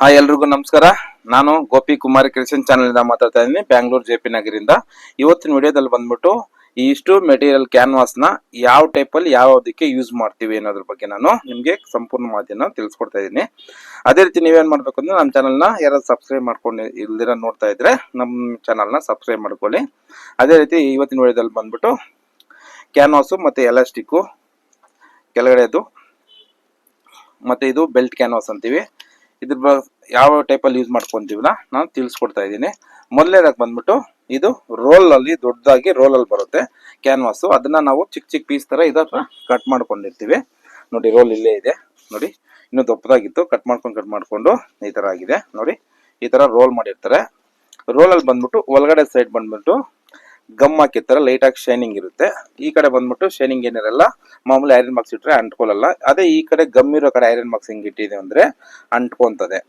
ಎಲ್ರಿಗೂ ನಮಸ್ಕಾರ. ನಾನು ಗೋಪಿ ಕುಮಾರ್ ಕ್ರಿಶ್ಚಿಯನ್ ಚಾನೆಲ್ ಇಂದ ಮಾತಾಡ್ತಾ ಇದ್ದೀನಿ, ಬ್ಯಾಂಗ್ಳೂರ್ JP ನಗರಿಂದ. ಇವತ್ತಿನ ವಿಡಿಯೋದಲ್ಲಿ ಬಂದ್ಬಿಟ್ಟು ಇಷ್ಟು ಮೆಟೀರಿಯಲ್ ಕ್ಯಾನ್ವಾಸ್ ನ ಯಾವ ಟೈಪ್ ಅಲ್ಲಿ ಯಾವ್ದಕ್ಕೆ ಯೂಸ್ ಮಾಡ್ತೀವಿ ಅನ್ನೋದ್ರ ಬಗ್ಗೆ ನಾನು ನಿಮ್ಗೆ ಸಂಪೂರ್ಣ ಮಾಹಿತಿನ ತಿಳಿಸ್ಕೊಡ್ತಾ ಇದ್ದೀನಿ. ಅದೇ ರೀತಿ ನೀವೇನ್ ಮಾಡ್ಬೇಕು ಅಂದ್ರೆ ನಮ್ಮ ಚಾನಲ್ ನ ಯಾರಾದ್ರು ಸಬ್ಸ್ಕ್ರೈಬ್ ಮಾಡ್ಕೊಂಡು ಇಲ್ದಿರ ನೋಡ್ತಾ ಇದ್ರೆ ನಮ್ಮ ಚಾನಲ್ ನ ಸಬ್ಸ್ಕ್ರೈಬ್ ಮಾಡ್ಕೊಳ್ಳಿ. ಅದೇ ರೀತಿ ಇವತ್ತಿನ ವಿಡಿಯೋದಲ್ಲಿ ಬಂದ್ಬಿಟ್ಟು ಕ್ಯಾನ್ವಾಸ್ ಮತ್ತೆ ಎಲಾಸ್ಟಿಕ್ ಕೆಳಗಡೆದು ಮತ್ತೆ ಇದು ಬೆಲ್ಟ್ ಕ್ಯಾನ್ವಾಸ್ ಅಂತೀವಿ. ಇದ್ರ ಯಾವ ಟೈಪ್ ಅಲ್ಲಿ ಯೂಸ್ ಮಾಡ್ಕೊಂತೀವಿನ ನಾನು ತಿಳಿಸ್ಕೊಡ್ತಾ ಇದ್ದೀನಿ. ಮೊದಲನೇದಾಗಿ ಬಂದ್ಬಿಟ್ಟು ಇದು ರೋಲ್ ಅಲ್ಲಿ ದೊಡ್ಡದಾಗಿ ರೋಲ್ ಅಲ್ಲಿ ಬರುತ್ತೆ ಕ್ಯಾನ್ವಾಸ್. ಅದನ್ನ ನಾವು ಚಿಕ್ಕ ಚಿಕ್ಕ ಪೀಸ್ ತರ ಇದನ್ನ ಕಟ್ ಮಾಡ್ಕೊಂಡಿರ್ತೀವಿ. ನೋಡಿ ರೋಲ್ ಇಲ್ಲೇ ಇದೆ ನೋಡಿ, ಇನ್ನು ದೊಡ್ಡದಾಗಿತ್ತು, ಕಟ್ ಮಾಡ್ಕೊಂಡು ಈ ತರ ಆಗಿದೆ ನೋಡಿ. ಈ ತರ ರೋಲ್ ಮಾಡಿರ್ತಾರೆ. ರೋಲ್ ಅಲ್ಲಿ ಬಂದ್ಬಿಟ್ಟು ಒಳಗಡೆ ಸೈಡ್ ಬಂದ್ಬಿಟ್ಟು ಗಮ್ ಹಾಕಿರ್ತಾರೆ, ಲೈಟ್ ಆಗಿ ಶೈನಿಂಗ್ ಇರುತ್ತೆ. ಈ ಕಡೆ ಬಂದ್ಬಿಟ್ಟು ಶೈನಿಂಗ್ ಏನಿರಲ್ಲ, ಮಾಮೂಲಿ ಐರನ್ ಬಾಕ್ಸ್ ಇಟ್ರೆ ಅಂಟ್ಕೊಳ್ಳಲ್ಲ. ಅದೇ ಈ ಕಡೆ ಗಮ್ ಇರೋ ಕಡೆ ಐರನ್ ಬಾಕ್ಸ್ ಹಿಂಗ್ ಇಟ್ಟಿದೆ ಅಂದ್ರೆ ಅಂಟ್ಕೊಂತದೆ.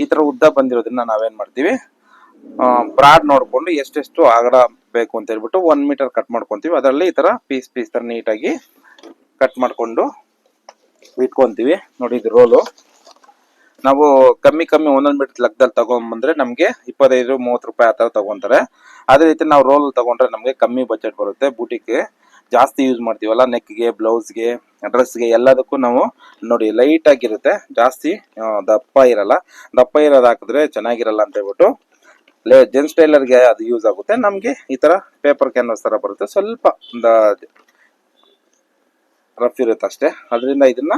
ಈ ತರ ಉದ್ದ ಬಂದಿರೋದ್ರಿಂದ ನಾವೇನ್ ಮಾಡ್ತೀವಿ, ಬ್ರಾಡ್ ನೋಡ್ಕೊಂಡು ಎಷ್ಟೆಷ್ಟು ಅಗಲ ಬೇಕು ಅಂತ ಹೇಳ್ಬಿಟ್ಟು 1 ಮೀಟರ್ ಕಟ್ ಮಾಡ್ಕೊಂತೀವಿ. ಅದರಲ್ಲಿ ಈ ತರ ಪೀಸ್ ತರ ನೀಟಾಗಿ ಕಟ್ ಮಾಡ್ಕೊಂಡು ಇಟ್ಕೊಂತೀವಿ. ನೋಡಿ ಇದು ರೋಲು. ನಾವು ಕಮ್ಮಿ ಒಂದೊಂದು ಮೀಟರ್ ಲೆಕ್ಕದಲ್ಲಿ ತಗೊಂಡ್ಬಂದ್ರೆ ನಮ್ಗೆ 25-30 ರೂಪಾಯಿ ಆ ತರ ತಗೊಂತಾರೆ. ಅದೇ ರೀತಿ ನಾವು ರೋಲ್ ತಗೊಂಡ್ರೆ ನಮ್ಗೆ ಕಮ್ಮಿ ಬಜೆಟ್ ಬರುತ್ತೆ. ಬೂಟಿಗೆ ಜಾಸ್ತಿ ಯೂಸ್ ಮಾಡ್ತೀವಲ್ಲ, ನೆಕ್ಗೆ, ಬ್ಲೌಸ್ಗೆ, ಡ್ರೆಸ್ಗೆ ಎಲ್ಲದಕ್ಕೂ ನಾವು ನೋಡಿ ಲೈಟ್ ಆಗಿರುತ್ತೆ, ಜಾಸ್ತಿ ದಪ್ಪ ಇರಲ್ಲ. ದಪ್ಪ ಇರೋದು ಹಾಕಿದ್ರೆ ಚೆನ್ನಾಗಿರಲ್ಲ ಅಂತ ಹೇಳ್ಬಿಟ್ಟು ಜೆಂಟ್ಸ್ ಟೈಲರ್ಗೆ ಅದು ಯೂಸ್ ಆಗುತ್ತೆ. ನಮ್ಗೆ ಈ ತರ ಪೇಪರ್ ಕ್ಯಾನ್ವಾಸ್ ತರ ಬರುತ್ತೆ, ಸ್ವಲ್ಪ ರಫ್ ಇರುತ್ತೆ ಅಷ್ಟೇ. ಅದರಿಂದ ಇದನ್ನ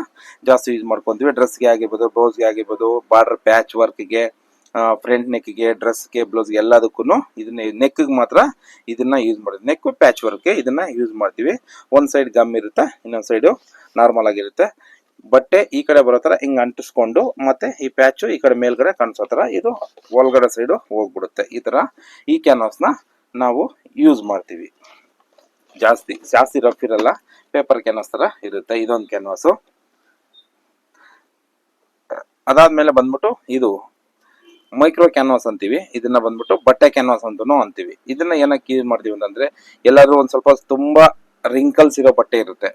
ಜಾಸ್ತಿ ಯೂಸ್ ಮಾಡ್ಕೊಂತೀವಿ. ಡ್ರೆಸ್ಗೆ ಆಗಿರ್ಬೋದು, ಬ್ಲೌಸ್ಗೆ ಆಗಿರ್ಬೋದು, ಬಾರ್ಡರ್ ಪ್ಯಾಚ್ ವರ್ಕ್ಗೆ, ಫ್ರಂಟ್ ನೆಕ್ಗೆ, ಡ್ರೆಸ್ಗೆ, ಬ್ಲೌಸ್ಗೆ ಎಲ್ಲದಕ್ಕೂ ಇದನ್ನ ನೆಕ್ಗೆ ಮಾತ್ರ ಇದನ್ನ ಯೂಸ್ ಮಾಡ್ತೀವಿ. ನೆಕ್ ಪ್ಯಾಚ್ ವರ್ಕ್ಗೆ ಇದನ್ನ ಯೂಸ್ ಮಾಡ್ತೀವಿ. ಒಂದ್ ಸೈಡ್ ಗಮ್ ಇರುತ್ತೆ, ಇನ್ನೊಂದ್ ಸೈಡು ನಾರ್ಮಲ್ ಆಗಿರುತ್ತೆ. ಬಟ್ಟೆ ಈ ಕಡೆ ಬರೋ ತರ ಹಿಂಗ್ ಅಂಟಿಸ್ಕೊಂಡು ಮತ್ತೆ ಈ ಪ್ಯಾಚು ಈ ಕಡೆ ಮೇಲ್ಗಡೆ ಕಾಣಿಸೋ ತರ ಇದು ಒಳಗಡೆ ಸೈಡು ಹೋಗ್ಬಿಡುತ್ತೆ. ಈ ತರ ಈ ಕ್ಯಾನ್ವಾಸ್ ನ ನಾವು ಯೂಸ್ ಮಾಡ್ತೀವಿ. ಜಾಸ್ತಿ ರಫ್ ಇರಲ್ಲ, ಪೇಪರ್ ಕ್ಯಾನ್ವಾಸ್ ತರ ಇರುತ್ತೆ ಇದೊಂದು ಕ್ಯಾನ್ವಾಸು. ಅದಾದ್ಮೇಲೆ ಬಂದ್ಬಿಟ್ಟು ಇದು ಮೈಕ್ರೋ ಕ್ಯಾನ್ವಾಸ್ ಅಂತೀವಿ. ಇದನ್ನ ಬಂದ್ಬಿಟ್ಟು ಬಟ್ಟೆ ಕ್ಯಾನ್ವಾಸ್ ಅಂತಾನು ಅಂತೀವಿ. ಇದನ್ನ ಏನಕ್ಕೆ ಯೂಸ್ ಮಾಡ್ತೀವಿ ಅಂತಂದ್ರೆ, ಎಲ್ಲಾದ್ರೂ ಒಂದ್ ಸ್ವಲ್ಪ ತುಂಬಾ ರಿಂಕಲ್ಸ್ ಇರೋ ಬಟ್ಟೆ ಇರುತ್ತೆ,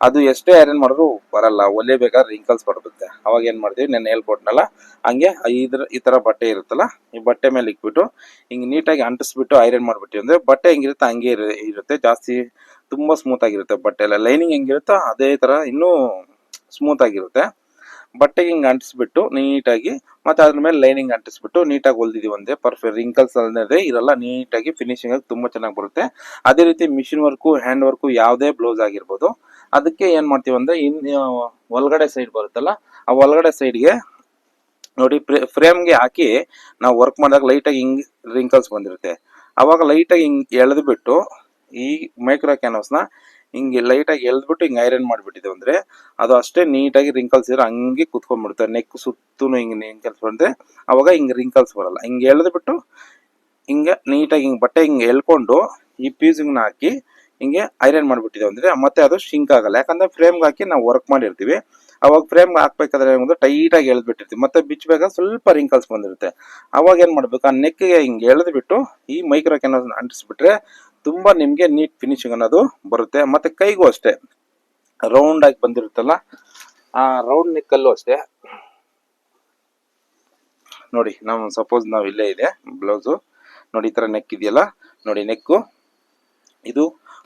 ಅದು ಎಷ್ಟೇ ಐರನ್ ಮಾಡಿದ್ರು ಬರಲ್ಲ, ಹೊಲಿಬೇಕಾದ್ರೆ ರಿಂಕಲ್ಸ್ ಬರುತ್ತೆ. ಅವಾಗ ಏನ್ ಮಾಡ್ತೀವಿ, ನಾನು ಹೇಳ್ಕೊಟ್ನಲ್ಲ ಹಂಗೆ ಈ ತರ ಬಟ್ಟೆ ಇರುತ್ತಲ್ಲ, ಈ ಬಟ್ಟೆ ಮೇಲೆ ಇಕ್ಬಿಟ್ಟು ಹಿಂಗ್ ನೀಟಾಗಿ ಅಂಟಿಸ್ಬಿಟ್ಟು ಐರನ್ ಮಾಡ್ಬಿಟ್ಟು ಅಂದ್ರೆ ಬಟ್ಟೆ ಹೆಂಗಿರುತ್ತೆ ಹಂಗೆ ಇರುತ್ತೆ. ಜಾಸ್ತಿ ತುಂಬಾ ಸ್ಮೂತ್ ಆಗಿರುತ್ತೆ ಬಟ್ಟೆ ಎಲ್ಲ. ಲೈನಿಂಗ್ ಹೆಂಗಿರುತ್ತೋ ಅದೇ ತರ ಇನ್ನೂ ಸ್ಮೂತ್ ಆಗಿರುತ್ತೆ. ಬಟ್ಟೆಗೆ ಹಿಂಗ್ ಅಂಟಿಸ್ಬಿಟ್ಟು ನೀಟಾಗಿ ಮತ್ತೆ ಅದ್ರ ಮೇಲೆ ಲೈನಿಂಗ್ ಅಂಟಿಸ್ಬಿಟ್ಟು ನೀಟಾಗಿ ಹೊಲ್ದಿದೀವಿ ಅಂದ್ರೆ ಪರ್ಫೆಕ್ಟ್, ರಿಂಕಲ್ಸ್ ಅನ್ನೋದೇ ಇರಲ್ಲ, ನೀಟಾಗಿ ಫಿನಿಶಿಂಗ್ ಆಗಿ ತುಂಬಾ ಚೆನ್ನಾಗಿ ಬರುತ್ತೆ. ಅದೇ ರೀತಿ ಮಿಷಿನ್ ವರ್ಕು, ಹ್ಯಾಂಡ್ ವರ್ಕು, ಯಾವುದೇ ಬ್ಲೌಸ್ ಆಗಿರ್ಬೋದು, ಅದಕ್ಕೆ ಏನ್ ಮಾಡ್ತೀವಿ ಅಂದ್ರೆ ಒಳಗಡೆ ಸೈಡ್ ಬರುತ್ತಲ್ಲ, ಆ ಒಳಗಡೆ ಸೈಡ್ಗೆ ನೋಡಿ ಫ್ರೇಮ್ಗೆ ಹಾಕಿ ನಾವು ವರ್ಕ್ ಮಾಡಿದಾಗ ಲೈಟಾಗಿ ಹಿಂಗ್ ರಿಂಕಲ್ಸ್ ಬಂದಿರುತ್ತೆ. ಅವಾಗ ಲೈಟಾಗಿ ಹಿಂಗ್ ಎಳೆದು ಬಿಟ್ಟು ಈ ಮೈಕ್ರೋ ಕ್ಯಾನ್ವಾಸ್ ನ ಹಿಂಗೆ ಲೈಟಾಗಿ ಎಳೆದ್ಬಿಟ್ಟು ಹಿಂಗ್ ಐರನ್ ಮಾಡ್ಬಿಟ್ಟಿದೆ ಅಂದ್ರೆ ಅದು ಅಷ್ಟೇ ನೀಟಾಗಿ ರಿಂಕಲ್ಸ್ ಇರೋ ಹಂಗೆ ಕುತ್ಕೊಂಡ್ಬಿಡುತ್ತೆ. ನೆಕ್ ಸುತ್ತೂನು ಹಿಂಗ್ ರಿಂಕಲ್ಸ್ ಬಂದ್ರೆ ಅವಾಗ ಹಿಂಗ್ ರಿಂಕಲ್ಸ್ ಬರಲ್ಲ. ಹಿಂಗ್ ಎಳೆದ್ಬಿಟ್ಟು ಹಿಂಗೆ ನೀಟಾಗಿ ಹಿಂಗ್ ಬಟ್ಟೆ ಹಿಂಗ್ ಎಳ್ಕೊಂಡು ಈ ಪೀಸಿಂಗ್ನ ಹಾಕಿ ಹಿಂಗೆ ಐರನ್ ಮಾಡ್ಬಿಟ್ಟಿದೆ ಅಂದ್ರೆ ಮತ್ತೆ ಅದು ಶಿಂಕ್ ಆಗಲ್ಲ. ಯಾಕಂದ್ರೆ ಫ್ರೇಮ್ಗೆ ಹಾಕಿ ನಾವು ವರ್ಕ್ ಮಾಡಿರ್ತೀವಿ, ಅವಾಗ ಫ್ರೇಮ್ ಹಾಕ್ಬೇಕಾದ್ರೆ ಟೈಟ್ ಆಗಿ ಎಳೆದ್ಬಿಟ್ಟಿರ್ತೀವಿ, ಮತ್ತೆ ಬಿಚ್ಚಬೇಕಾದ್ರೆ ಸ್ವಲ್ಪ ರಿಂಕಲ್ಸ್ ಬಂದಿರುತ್ತೆ. ಅವಾಗ ಏನ್ ಮಾಡ್ಬೇಕು, ಆ ನೆಕ್ಗೆ ಹಿಂಗೆ ಎಳೆದ್ಬಿಟ್ಟು ಈ ಮೈಕ್ರೋ ಕ್ಯಾನ್ವಾಸ್ ಅಂಟಿಸ್ಬಿಟ್ರೆ ತುಂಬಾ ನಿಮ್ಗೆ ನೀಟ್ ಫಿನಿಶಿಂಗ್ ಅನ್ನೋದು ಬರುತ್ತೆ. ಮತ್ತೆ ಕೈಗೂ ಅಷ್ಟೇ ರೌಂಡ್ ಆಗಿ ಬಂದಿರುತ್ತಲ್ಲ, ಆ ರೌಂಡ್ ನೆಕ್ಕಲ್ಲೂ ಅಷ್ಟೇ ನೋಡಿ. ನಾವು ಸಪೋಸ್ ನಾವು ಇಲ್ಲೇ ಇದೆ ಬ್ಲೌಸು ನೋಡಿ, ಈ ತರ ನೆಕ್ ಇದೆಯಲ್ಲ ನೋಡಿ, ನೆಕ್ಕು ಇದು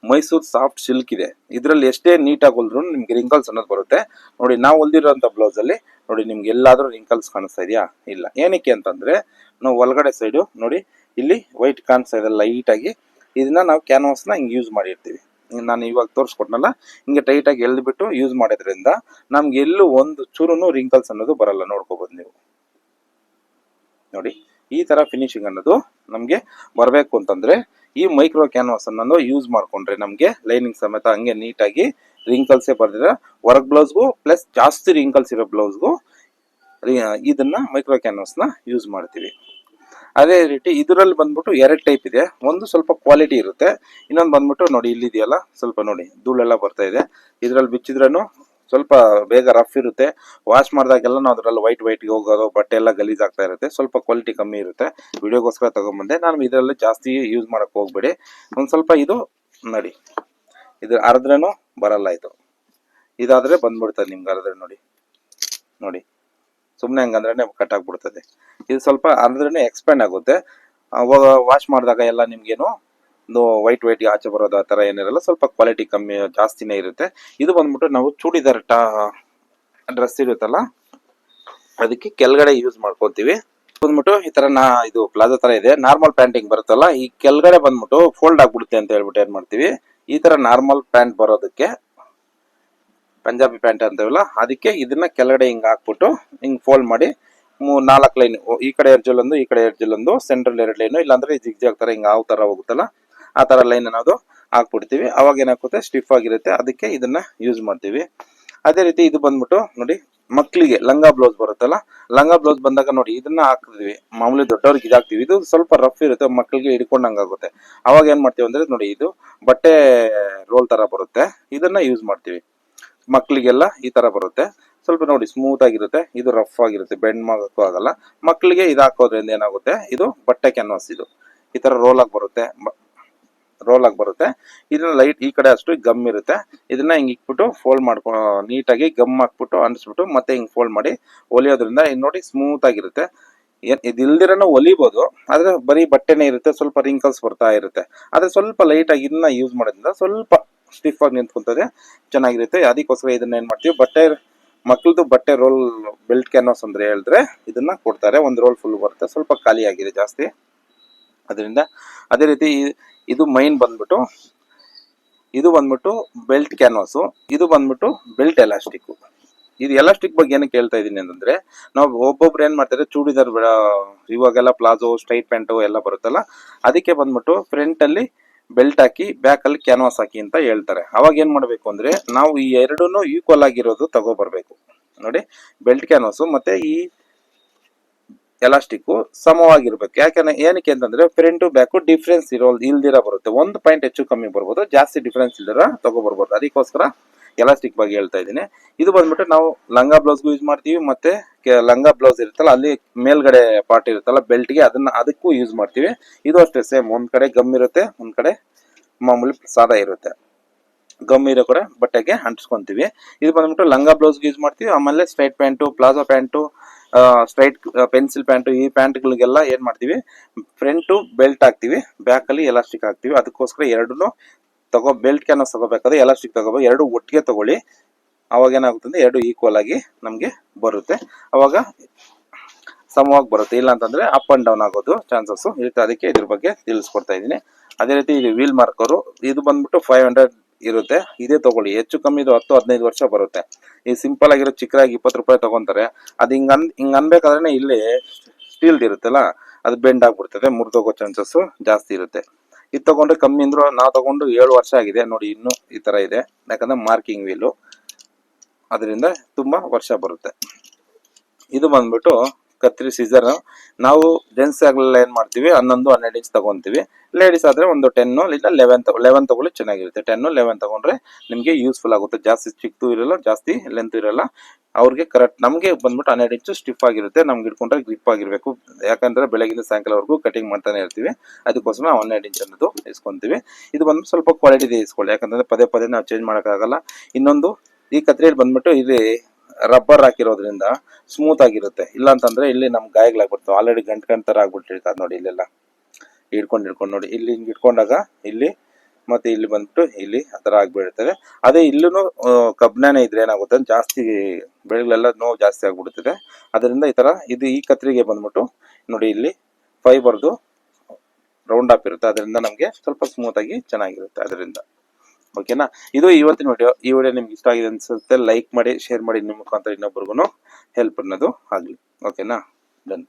ಮೈಸೂರ್ ಸಾಫ್ಟ್ ಸಿಲ್ಕ್ ಇದೆ. ಇದ್ರಲ್ಲಿ ಎಷ್ಟೇ ನೀಟಾಗಿ ಹೊಲ್ದ್ರು ನಿಮ್ಗೆ ರಿಂಕಲ್ಸ್ ಅನ್ನೋದು ಬರುತ್ತೆ ನೋಡಿ. ನಾವು ಹೊಲ್ದಿರೋಂಥ ಬ್ಲೌಸ್ ಅಲ್ಲಿ ನೋಡಿ ನಿಮ್ಗೆ ಎಲ್ಲಾದ್ರೂ ರಿಂಕಲ್ಸ್ ಕಾಣಿಸ್ತಾ ಇದೆಯಾ? ಇಲ್ಲ. ಏನಕ್ಕೆ ಅಂತಂದ್ರೆ ನಾವು ಒಳಗಡೆ ಸೈಡು ನೋಡಿ ಇಲ್ಲಿ ವೈಟ್ ಕಾಣಿಸ್ತಾ ಇದೆ ಲೈಟ್ ಆಗಿ, ಇದನ್ನ ನಾವು ಕ್ಯಾನ್ವಾಸ್ ನ ಹಿಂಗ್ ಯೂಸ್ ಮಾಡಿರ್ತೀವಿ. ನಾನು ಇವಾಗ ತೋರಿಸ್ಕೊಟ್ನಲ್ಲ ಹಿಂಗೆ ಟೈಟ್ ಆಗಿ ಎಳೆದ್ಬಿಟ್ಟು ಯೂಸ್ ಮಾಡೋದ್ರಿಂದ ನಮ್ಗೆ ಎಲ್ಲೂ ಒಂದು ಚೂರುನು ರಿಂಕಲ್ಸ್ ಅನ್ನೋದು ಬರಲ್ಲ. ನೋಡ್ಕೋಬಹುದು ನೀವು ನೋಡಿ. ಈ ತರ ಫಿನಿಶಿಂಗ್ ಅನ್ನೋದು ನಮ್ಗೆ ಬರಬೇಕು ಅಂತಂದ್ರೆ ಈ ಮೈಕ್ರೋ ಕ್ಯಾನ್ವಾಸ್ ಅನ್ನೋದು ಯೂಸ್ ಮಾಡ್ಕೊಂಡ್ರೆ ನಮ್ಗೆ ಲೈನಿಂಗ್ ಸಮೇತ ಹಂಗೆ ನೀಟಾಗಿ ರಿಂಕಲ್ಸೇ ಬರ್ದಿರ ವರ್ಕ್ ಬ್ಲೌಸ್ಗೂ ಪ್ಲಸ್ ಜಾಸ್ತಿ ರಿಂಕಲ್ಸ್ ಇರೋ ಬ್ಲೌಸ್ಗೂ ಇದನ್ನ ಮೈಕ್ರೋ ಕ್ಯಾನ್ವಾಸ್ ನ ಯೂಸ್ ಮಾಡ್ತೀವಿ. ಅದೇ ರೀತಿ ಇದರಲ್ಲಿ ಬಂದ್ಬಿಟ್ಟು 2 ಟೈಪ್ ಇದೆ. ಒಂದು ಸ್ವಲ್ಪ ಕ್ವಾಲಿಟಿ ಇರುತ್ತೆ, ಇನ್ನೊಂದು ಬಂದ್ಬಿಟ್ಟು ನೋಡಿ ಇಲ್ಲಿದೆಯಲ್ಲ ಸ್ವಲ್ಪ ನೋಡಿ ಧೂಳೆಲ್ಲ ಬರ್ತಾ ಇದೆ. ಇದ್ರಲ್ಲಿ ಬಿಚ್ಚಿದ್ರೂ ಸ್ವಲ್ಪ ಬೇಗ ರಫ್ ಇರುತ್ತೆ. ವಾಶ್ ಮಾಡಿದಾಗೆಲ್ಲ ನಾವು ಅದ್ರಲ್ಲಿ ವೈಟ್ ಹೋಗೋದು, ಬಟ್ಟೆ ಎಲ್ಲ ಗಲೀಜ್ ಆಗ್ತಾ ಇರುತ್ತೆ. ಸ್ವಲ್ಪ ಕ್ವಾಲಿಟಿ ಕಮ್ಮಿ ಇರುತ್ತೆ. ವಿಡಿಯೋಗೋಸ್ಕರ ತಗೊಂಡ್ಬಂದೆ ನಾನು. ಇದರಲ್ಲಿ ಜಾಸ್ತಿ ಯೂಸ್ ಮಾಡಕ್ ಹೋಗ್ಬೇಡಿ. ಒಂದ್ ಸ್ವಲ್ಪ ಇದು ನೋಡಿ, ಇದು ಅರ್ದ್ರೇನು ಬರಲ್ಲ, ಇದಾದ್ರೆ ಬಂದ್ಬಿಡ್ತದೆ ನಿಮ್ಗೆ ಅರ್ದ್ರೆ ನೋಡಿ. ಸುಮ್ಮನೆ ಹಂಗಂದ್ರೆ ಕಟ್ ಆಗ್ಬಿಡ್ತದೆ. ಇದು ಸ್ವಲ್ಪ ಅಂದ್ರೆ ಎಕ್ಸ್ಪ್ಯಾಂಡ್ ಆಗುತ್ತೆ. ವಾಶ್ ಮಾಡಿದಾಗ ಎಲ್ಲ ನಿಮ್ಗೇನು ಒಂದು ವೈಟ್ ಆಚೆ ಬರೋದು ಆ ಥರ ಏನಿರಲ್ಲ, ಸ್ವಲ್ಪ ಕ್ವಾಲಿಟಿ ಕಮ್ಮಿ ಜಾಸ್ತಿನೇ ಇರುತ್ತೆ. ಇದು ಬಂದ್ಬಿಟ್ಟು ನಾವು ಚೂಡಿದಾರ್ ಡ್ರೆಸ್ ಇರುತ್ತಲ್ಲ ಅದಕ್ಕೆ ಕೆಳಗಡೆ ಯೂಸ್ ಮಾಡ್ಕೊತೀವಿ. ಬಂದ್ಬಿಟ್ಟು ಈ ತರ ಇದು ಪ್ಲಾಜೋ ತರ ಇದೆ, ನಾರ್ಮಲ್ ಪ್ಯಾಂಟಿಂಗ್ ಬರುತ್ತಲ್ಲ, ಈ ಕೆಳಗಡೆ ಬಂದ್ಬಿಟ್ಟು ಫೋಲ್ಡ್ ಆಗ್ಬಿಡುತ್ತೆ ಅಂತ ಹೇಳ್ಬಿಟ್ಟು ಏನ್ ಮಾಡ್ತೀವಿ, ಈ ತರ ನಾರ್ಮಲ್ ಪ್ಯಾಂಟ್ ಬರೋದಕ್ಕೆ ಪಂಜಾಬಿ ಪ್ಯಾಂಟ್ ಅಂತೀವಲ್ಲ ಅದಕ್ಕೆ ಇದನ್ನ ಕೆಳಗಡೆ ಹಿಂಗ್ ಹಾಕ್ಬಿಟ್ಟು ಹಿಂಗ್ ಫೋಲ್ಡ್ ಮಾಡಿ 4 ಲೈನ್, ಈ ಕಡೆ ಎಡ್ಜಲ್ ಒಂದು, ಈ ಕಡೆ ಎಡ್ಜಲ್ ಒಂದು, ಸೆಂಟ್ರಲ್ 2 ಲೈನ್, ಇಲ್ಲಾಂದ್ರೆ ಜಿಗ್ ಜಾಗ್ ತರ ಹಿಂಗ್ ಯಾವ ತರ ಹೋಗುತ್ತಲ್ಲ ಆ ತರ ಲೈನ್ ಅನ್ನೋದು ಹಾಕ್ಬಿಡ್ತೀವಿ. ಅವಾಗ ಏನಾಗುತ್ತೆ, ಸ್ಟಿಫ್ ಆಗಿರುತ್ತೆ, ಅದಕ್ಕೆ ಇದನ್ನ ಯೂಸ್ ಮಾಡ್ತೀವಿ. ಅದೇ ರೀತಿ ಇದು ಬಂದ್ಬಿಟ್ಟು ನೋಡಿ, ಮಕ್ಕಳಿಗೆ ಲಂಗ ಬ್ಲೌಸ್ ಬರುತ್ತಲ್ಲ, ಲಂಗ ಬ್ಲೌಸ್ ಬಂದಾಗ ನೋಡಿ ಇದನ್ನ ಹಾಕ್ತಿವಿ. ಮಾಮೂಲಿ ದೊಡ್ಡವ್ರಿಗೆ ಇದಾಗ್ತಿವಿ, ಇದು ಸ್ವಲ್ಪ ರಫ್ ಇರುತ್ತೆ, ಮಕ್ಕಳಿಗೆ ಹಿಡ್ಕೊಂಡಂಗ ಆಗುತ್ತೆ. ಅವಾಗ ಏನ್ ಮಾಡ್ತೀವಿ ಅಂದ್ರೆ ನೋಡಿ, ಇದು ಬಟ್ಟೆ ರೋಲ್ ತರ ಬರುತ್ತೆ, ಇದನ್ನ ಯೂಸ್ ಮಾಡ್ತೀವಿ. ಮಕ್ಕಳಿಗೆಲ್ಲ ಈ ತರ ಬರುತ್ತೆ, ಸ್ವಲ್ಪ ನೋಡಿ ಸ್ಮೂತ್ ಆಗಿರುತ್ತೆ, ಇದು ರಫ್ ಆಗಿರುತ್ತೆ, ಬೆಂಡ್ ಮಾಡೋಕ್ಕೂ ಆಗಲ್ಲ. ಮಕ್ಕಳಿಗೆ ಇದು ಹಾಕೋದ್ರಿಂದ ಏನಾಗುತ್ತೆ, ಇದು ಬಟ್ಟೆ ಕ್ಯಾನ್ವಾಸ್, ಇದು ಈ ತರ ರೋಲ್ ಆಗಿ ಬರುತ್ತೆ. ಇದನ್ನ ಲೈಟ್ ಈ ಕಡೆ ಅಷ್ಟು ಗಮ್ ಇರುತ್ತೆ, ಇದನ್ನ ಹಿಂಗ್ ಇಕ್ಬಿಟ್ಟು ಫೋಲ್ಡ್ ಮಾಡ್ಕೊಂಡು ನೀಟಾಗಿ ಗಮ್ ಹಾಕ್ಬಿಟ್ಟು ಅಂಟಿಸ್ಬಿಟ್ಟು ಮತ್ತೆ ಹಿಂಗ್ ಫೋಲ್ಡ್ ಮಾಡಿ ಹೊಲಿಯೋದ್ರಿಂದ ನೋಡಿ ಸ್ಮೂತ್ ಆಗಿರುತ್ತೆ. ಇದು ಇಲ್ದಿರನ ಹೊಲಿಬಹುದು, ಆದ್ರೆ ಬರೀ ಬಟ್ಟೆನೇ ಇರುತ್ತೆ, ಸ್ವಲ್ಪ ರಿಂಕಲ್ಸ್ ಬರ್ತಾ ಇರುತ್ತೆ. ಆದ್ರೆ ಸ್ವಲ್ಪ ಲೈಟ್ ಆಗಿ ಇದನ್ನ ಯೂಸ್ ಮಾಡೋದ್ರಿಂದ ಸ್ವಲ್ಪ ಸ್ಟಿಫ್ ಆಗಿ ನಿಂತ್ಕೊಂತದೆ, ಚೆನ್ನಾಗಿರುತ್ತೆ. ಅದಕ್ಕೋಸ್ಕರ ಇದನ್ನ ಏನ್ ಮಾಡ್ತೀವಿ, ಮಕ್ಕಳದು ಬಟ್ಟೆ ರೋಲ್ ಬೆಲ್ಟ್ ಕ್ಯಾನ್ವಾಸ್ ಅಂದ್ರೆ ಹೇಳಿದ್ರೆ ಇದನ್ನ ಕೊಡ್ತಾರೆ. ಒಂದು ರೋಲ್ ಫುಲ್ ಬರುತ್ತೆ, ಸ್ವಲ್ಪ ಖಾಲಿ ಆಗಿದೆ ಜಾಸ್ತಿ ಅದರಿಂದ. ಅದೇ ರೀತಿ ಇದು ಮೈನ್ ಬಂದ್ಬಿಟ್ಟು, ಇದು ಬಂದ್ಬಿಟ್ಟು ಬೆಲ್ಟ್ ಕ್ಯಾನ್ವಾಸು, ಇದು ಬಂದ್ಬಿಟ್ಟು ಬೆಲ್ಟ್ ಎಲಾಸ್ಟಿಕ್. ಇದು ಎಲಾಸ್ಟಿಕ್ ಬಗ್ಗೆ ಏನಕ್ಕೆ ಹೇಳ್ತಾ ಇದೀನಿ ಅಂತಂದ್ರೆ, ನಾವು ಒಬ್ಬೊಬ್ರು ಏನ್ ಮಾಡ್ತಾರೆ, ಚೂಡಿದಾರ್ ಇವಾಗೆಲ್ಲ ಪ್ಲಾಜೋ ಸ್ಟ್ರೈಟ್ ಪ್ಯಾಂಟು ಎಲ್ಲ ಬರುತ್ತಲ್ಲ, ಅದಕ್ಕೆ ಬಂದ್ಬಿಟ್ಟು ಫ್ರಂಟ್ ಅಲ್ಲಿ ಬೆಲ್ಟ್ ಹಾಕಿ ಬ್ಯಾಕ್ ಅಲ್ಲಿ ಕ್ಯಾನ್ವಾಸ್ ಹಾಕಿ ಅಂತ ಹೇಳ್ತಾರೆ. ಅವಾಗ ಏನ್ ಮಾಡ್ಬೇಕು ಅಂದ್ರೆ, ನಾವು ಈ ಎರಡೂನು ಈಕ್ವಲ್ ಆಗಿರೋದು ತಗೋಬರ್ಬೇಕು. ನೋಡಿ, ಬೆಲ್ಟ್ ಕ್ಯಾನ್ವಾಸ್ ಮತ್ತೆ ಈ ಎಲಾಸ್ಟಿಕ್ ಸಮವಾಗಿರ್ಬೇಕು. ಏನಕ್ಕೆ ಅಂತಂದ್ರೆ, ಫ್ರಂಟ್ ಬ್ಯಾಕ್ ಡಿಫ್ರೆನ್ಸ್ ಇಲ್ದಿರ ಬರುತ್ತೆ, ಒಂದು ಪಾಯಿಂಟ್ ಹೆಚ್ಚು ಕಮ್ಮಿ ಬರ್ಬೋದು, ಜಾಸ್ತಿ ಡಿಫ್ರೆನ್ಸ್ ಇಲ್ದಿರ ತಗೋಬರ್ಬೋದು. ಅದಕ್ಕೋಸ್ಕರ ಎಲಾಸ್ಟಿಕ್ ಬಗ್ಗೆ ಹೇಳ್ತಾ ಇದ್ದೀನಿ. ಇದು ಬಂದ್ಬಿಟ್ಟು ನಾವು ಲಂಗ ಬ್ಲೌಸ್ಗೂ ಯೂಸ್ ಮಾಡ್ತೀವಿ, ಮತ್ತೆ ಲಂಗ ಬ್ಲೌಸ್ ಇರುತ್ತಲ್ಲ ಅಲ್ಲಿ ಮೇಲ್ಗಡೆ ಪಾರ್ಟ್ ಇರುತ್ತಲ್ಲ ಬೆಲ್ಟ್ಗೆ, ಅದಕ್ಕೂ ಯೂಸ್ ಮಾಡ್ತೀವಿ. ಇದು ಅಷ್ಟೇ ಸೇಮ್, ಒಂದ್ ಕಡೆ ಗಮ್ ಇರುತ್ತೆ, ಒಂದ್ ಕಡೆ ಮಾಮೂಲಿ ಸಾದಾ ಇರುತ್ತೆ. ಗಮ್ ಇರೋ ಕಡೆ ಬಟ್ಟೆಗೆ ಅಂಟಿಸ್ಕೊಂತೀವಿ. ಇದು ಬಂದ್ಬಿಟ್ಟು ಲಂಗ ಬ್ಲೌಸ್ಗೆ ಯೂಸ್ ಮಾಡ್ತೀವಿ. ಆಮೇಲೆ straight pant, palazzo pant, straight pencil pant, ಈ ಪ್ಯಾಂಟ್ಗಳಿಗೆಲ್ಲ ಏನ್ ಮಾಡ್ತೀವಿ, ಫ್ರಂಟು ಬೆಲ್ಟ್ ಹಾಕ್ತಿವಿ, ಬ್ಯಾಕ್ ಅಲ್ಲಿ ಎಲಾಸ್ಟಿಕ್ ಹಾಕ್ತಿವಿ. ಅದಕ್ಕೋಸ್ಕರ ಎರಡನ್ನು ಬೆಲ್ಟ್ ಕ್ಯಾನ್ವಾಸ್ ತಗೋಬೇಕಾದ್ರೆ ಎಲಾಸ್ಟಿಕ್ ತಗೋಬೇಕು, ಎರಡು ಒಟ್ಟಿಗೆ ತಗೊಳ್ಳಿ. ಅವಾಗ ಏನಾಗುತ್ತೆ, ಎರಡು ಈಕ್ವಲ್ ಆಗಿ ನಮ್ಗೆ ಬರುತ್ತೆ, ಅವಾಗ ಸಮವಾಗಿ ಬರುತ್ತೆ. ಇಲ್ಲ ಅಂತಂದ್ರೆ ಅಪ್ ಅಂಡ್ ಡೌನ್ ಆಗೋದು ಚಾನ್ಸಸ್ ಇರುತ್ತೆ. ಅದಕ್ಕೆ ಇದ್ರ ಬಗ್ಗೆ ತಿಳಿಸ್ಕೊಡ್ತಾ ಇದ್ದೀನಿ. ಅದೇ ರೀತಿ ಇದು ವೀಲ್ ಮಾರ್ಕರು, ಇದು ಬಂದ್ಬಿಟ್ಟು 500 ಇರುತ್ತೆ, ಇದೇ ತಗೊಳ್ಳಿ. ಹೆಚ್ಚು ಕಮ್ಮಿ ಇದು 10-15 ವರ್ಷ ಬರುತ್ತೆ. ಈ ಸಿಂಪಲ್ ಆಗಿರೋ ಚಿಕ್ಕದಾಗಿ 20 ರೂಪಾಯಿ ತಗೊಂತಾರೆ. ಅದು ಹಿಂಗ್ ಅನ್ಬೇಕಾದ್ರೆ ಇಲ್ಲಿ ಸ್ಟೀಲ್ದ್ ಇರುತ್ತಲ್ಲ, ಅದು ಬೆಂಡ್ ಆಗ್ಬಿಡ್ತದೆ, ಮುರಿದೋಗೋ ಚಾನ್ಸಸ್ ಜಾಸ್ತಿ ಇರುತ್ತೆ. ಇದು ತಗೊಂಡ್ರೆ ಕಮ್ಮಿ ಅಂದ್ರು, ನಾವು ತಗೊಂಡು 7 ವರ್ಷ ಆಗಿದೆ ನೋಡಿ, ಇನ್ನೂ ಈ ತರ ಇದೆ, ಯಾಕಂದ್ರೆ ಮಾರ್ಕಿಂಗ್ ವೀಲು, ಅದರಿಂದ ತುಂಬಾ ವರ್ಷ ಬರುತ್ತೆ. ಇದು ಬಂದ್ಬಿಟ್ಟು ಕತ್ರಿ ಸೀಸರ್. ನಾವು ಜೆಂಟ್ಸ್ ಆಗ್ಲೆಲ್ಲ ಏನ್ ಮಾಡ್ತೀವಿ, 11-12 ಇಂಚ್ ತಗೊಂತೀವಿ. ಲೇಡೀಸ್ ಆದ್ರೆ ಒಂದು 10 ಇಲ್ಲ 11 ತಗೊಳ್ಳಿ, ಚೆನ್ನಾಗಿರುತ್ತೆ. 10-11 ತಗೊಂಡ್ರೆ ನಿಮ್ಗೆ ಯೂಸ್ಫುಲ್ ಆಗುತ್ತೆ. ಜಾಸ್ತಿ ಚಿಕ್ಕದು ಇರಲ್ಲ, ಜಾಸ್ತಿ ಲೆಂತ್ ಇರಲ್ಲ. ಅವ್ರಿಗೆ ಕರೆಕ್ಟ್, ನಮ್ಗೆ ಬಂದ್ಬಿಟ್ಟು 12 ಇಂಚು ಸ್ಟಿಫ್ ಆಗಿರುತ್ತೆ. ನಮ್ಗೆ ಇಟ್ಕೊಂಡ್ರೆ ಗ್ರಿಪ್ ಆಗಿರ್ಬೇಕು, ಯಾಕಂದ್ರೆ ಬೆಳಗಿನ ಸಾಯಂಕಾಲವರೆಗೂ ಕಟಿಂಗ್ ಮಾಡ್ತಾನೆ ಇರ್ತೀವಿ. ಅದಕ್ಕೋಸ್ಕರ 12 ಇಂಚ್ ಅನ್ನೋದು ಇಸ್ಕೊಂತೀವಿ. ಇದು ಬಂದ್ಬಿಟ್ಟು ಸ್ವಲ್ಪ ಕ್ವಾಲಿಟಿ ಇಸ್ಕೊಳ್ಳಿ, ಯಾಕಂದ್ರೆ ಪದೇ ಪದೇ ನಾವು ಚೇಂಜ್ ಮಾಡೋಕ್ಕಾಗಲ್ಲ. ಇನ್ನೊಂದು, ಈ ಕತ್ರಿಯಲ್ಲಿ ಬಂದ್ಬಿಟ್ಟು ಇಲ್ಲಿ ರಬ್ಬರ್ ಹಾಕಿರೋದ್ರಿಂದ ಸ್ಮೂತ್ ಆಗಿರುತ್ತೆ. ಇಲ್ಲ ಅಂತಂದ್ರೆ ಇಲ್ಲಿ ನಮ್ ಗಾಯಗಳಾಗ್ಬಿಡ್ತಾವೆ, ಆಲ್ರೆಡಿ ಗಂಟ್ ತರ ಆಗ್ಬಿಟ್ಟಿರ್ತಾರೆ ನೋಡಿ, ಇಲ್ಲೆಲ್ಲ ಹಿಡ್ಕೊಂಡು ನೋಡಿ, ಇಲ್ಲಿ ಹಿಂಗ್ ಇಟ್ಕೊಂಡಾಗ ಇಲ್ಲಿ ಮತ್ತೆ ಇಲ್ಲಿ ಬಂದ್ಬಿಟ್ಟು ಇಲ್ಲಿ ಆ ತರ ಆಗ್ಬಿಡ್ತದೆ. ಅದೇ ಇಲ್ಲೂ ಕಬ್ಬಿಣನೇ ಇದ್ರೆ ಏನಾಗುತ್ತೆ, ಜಾಸ್ತಿ ಬೆಳೆಗಳೆಲ್ಲ ನೋವು ಜಾಸ್ತಿ ಆಗ್ಬಿಡ್ತದೆ. ಅದರಿಂದ ಈ ತರ ಈ ಕತ್ರಿಗೆ ಬಂದ್ಬಿಟ್ಟು ನೋಡಿ, ಇಲ್ಲಿ ಫೈಬರ್ದು ರೌಂಡ್ ಅಪ್ ಇರುತ್ತೆ, ಅದರಿಂದ ನಮ್ಗೆ ಸ್ವಲ್ಪ ಸ್ಮೂತ್ ಆಗಿ ಚೆನ್ನಾಗಿರುತ್ತೆ. ಅದರಿಂದ ಓಕೆನಾ. ಇದು ಇವತ್ತಿನ ವಿಡಿಯೋ. ಈ ವಿಡಿಯೋ ನಿಮ್ಗೆ ಇಷ್ಟ ಆಗಿದೆ ಅನ್ಸುತ್ತೆ, ಲೈಕ್ ಮಾಡಿ, ಶೇರ್ ಮಾಡಿ, ನಿಮ್ಮ ಮುಖಾಂತರ ಇನ್ನೊಬ್ರಿಗೂ ಹೆಲ್ಪ್ ಅನ್ನೋದು ಆಗ್ಲಿ. ಓಕೆನಾ, ಡನ್.